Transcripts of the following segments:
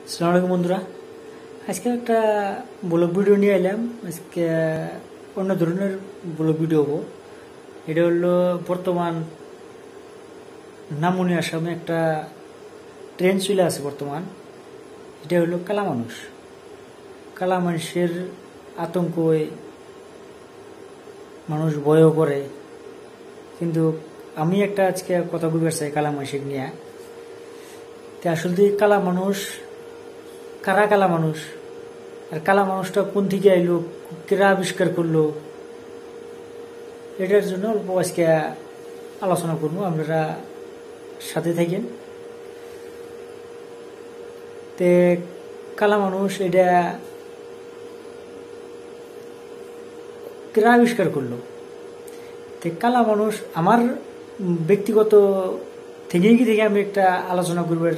আসসালামু আলাইকুম বন্ধুরা, আজকে একটা ব্লগ ভিডিও নিয়ে এলাম। আজকে অন্য ধরনের ব্লগ ভিডিও হবো। এটা হলো বর্তমান নামুনি আসামে একটা ট্রেন চলে আছে বর্তমান। এটা হলো কালা মানুষ। কালা মানুষের আতঙ্কে মানুষ ভয়ও করে, কিন্তু আমি একটা আজকে কথা বলতে চাই কালা মানুষের নিয়ে। আসলে কালা মানুষ কারা, কালা মানুষ আর কালা মানুষটা কোন থেকে আইলো, কেরা আবিষ্কার করলো, এটার জন্য অল্প আজকে আলোচনা করবো। আপনারা সাথে থাকেন। তে কালা মানুষ এটা কেরা আবিষ্কার করলো। তে কালা মানুষ আমার ব্যক্তিগত থেকে আমি একটা আলোচনা করবার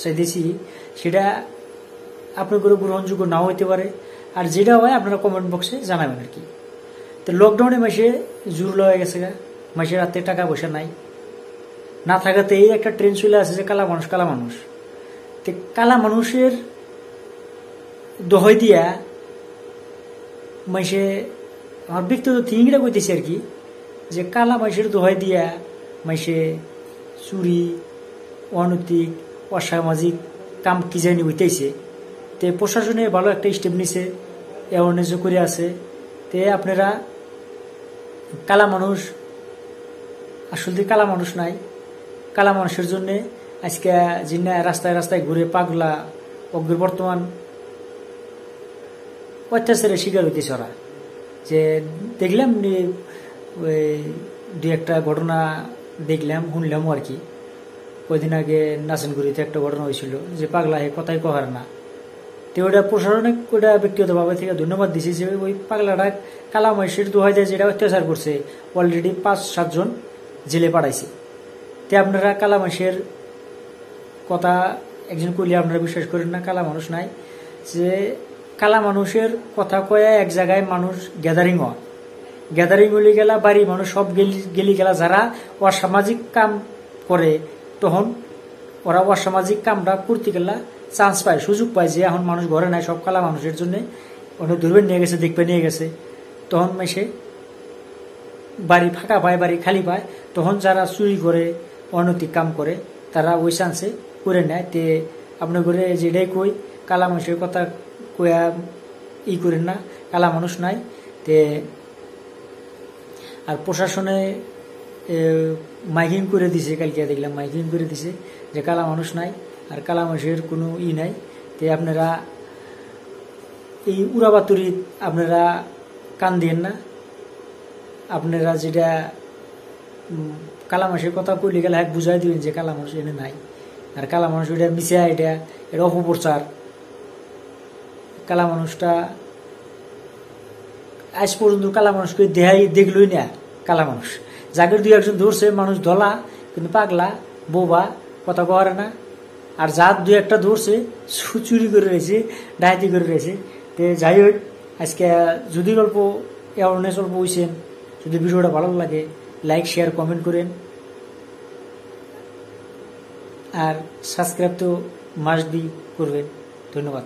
চাইতেছি। সেটা আপনার গ্রহণযোগ্য নাও হইতে পারে, আর যেটা হয় আপনারা কমেন্ট বক্সে জানাবেন আর কি। তো লকডাউনে মাসে জোর লয়ে গেছে, মাসের রাতে টাকা পয়সা নাই, না থাকাতে এই একটা ট্রেন চলে আসে যে কালা মানুষ কালা মানুষ। তো কালা মানুষের দোহাই দিয়া মাসে আমার ব্যক্তিগত থিঙ্কিংটা কইতেছি আর কি, যে কালা মানুষের দোহাই দিয়া মাসে চুরি, অনৈতিক, অসামাজিক কাম কি জানি হইতেছে। তে প্রশাসনে ভালো একটা স্টেপ নিছে, অ্যাওয়ারনেসও করে আছে। তে আপনারা কালা মানুষ আসলে কালা মানুষ নাই। কালা মানুষের জন্য আজকে যিনি রাস্তায় রাস্তায় ঘুরে পাগলা অগ্র বর্তমান অত্যাচারের শিকার হইতেছে ওরা। যে দেখলাম ওই দু একটা ঘটনা দেখলাম, শুনলাম আর কি। কয়দিন আগে নাচনগুড়িতে একটা ঘটনা হয়েছিল যে পাগলা হে কথাই কহার না। তো ওটা প্রশাসনিক ওটা ব্যক্তিগতভাবে থেকে ধন্যবাদ দিছি যে ওই পাগলাটা কালা মানুষের দোহাই দেয় যেটা অত্যাচার করছে, অলরেডি 5-7 জন জেলে পাঠাইছে। তে আপনারা কালা মানুষের কথা একজন কইলে আপনারা বিশ্বাস করেন না, কালা মানুষ নাই। যে কালা মানুষের কথা কয়ে এক জায়গায় মানুষ গ্যাদারিং হয়, গ্যাদারিং হলে গেলা বাড়ি মানুষ সব গেলি গেলা যারা অসামাজিক কাম করে, তখন ওরা অসামাজিক কামটা করতে গেলা চান্স পায়, সুযোগ পায় যে এখন মানুষ ঘরে নাই, সব কালা মানুষের জন্য অনেক দূরবেন নিয়ে গেছে, দেখবে নিয়ে গেছে। তখন মেসে বাড়ি ফাঁকা পায়, বাড়ি খালি পায়, তখন যারা চুরি করে অনৈতিক কাম করে তারা ওই চান্সে করে নেয়। তে আপনার ঘরে যেটাই কই কালা মানুষের কথা কয়া করেন না, কালা মানুষ নাই। তে আর প্রশাসনে মাইকিং করে দিছে, কালকে দেখলাম মাইকিং করে দিছে যে কালা মানুষ নাই আর কালা মানুষের কোনো নাই। তে আপনারা এই উড়াবাতুরি আপনারা কান দিয়েন না। আপনারা যেটা কালা মানুষের কথা কইলে গেলে এক বুঝাই দিবেন যে কালা মানুষ এনে নাই, আর কালা মানুষ এটা মিশা, এটা অপপ্রচার। কালা মানুষটা আজ পর্যন্ত কালা মানুষকে দেখলই না। কালা মানুষ যাকে 2-1 ধরছে মানুষ ধলা, কিন্তু পাগলা বোবা কথা কহারে না। আর যার 2-1 ধরছে চুরি করে রয়েছে, ডাকাতি করে রয়েছে। তো যাই হোক, আজকে যদি অল্প অ্যাওয়ারনেস অল্প হয়েছেন, যদি ভিডিওটা ভালো লাগে লাইক শেয়ার কমেন্ট করেন, আর সাবস্ক্রাইব তো মাস্ট বি করবেন। ধন্যবাদ।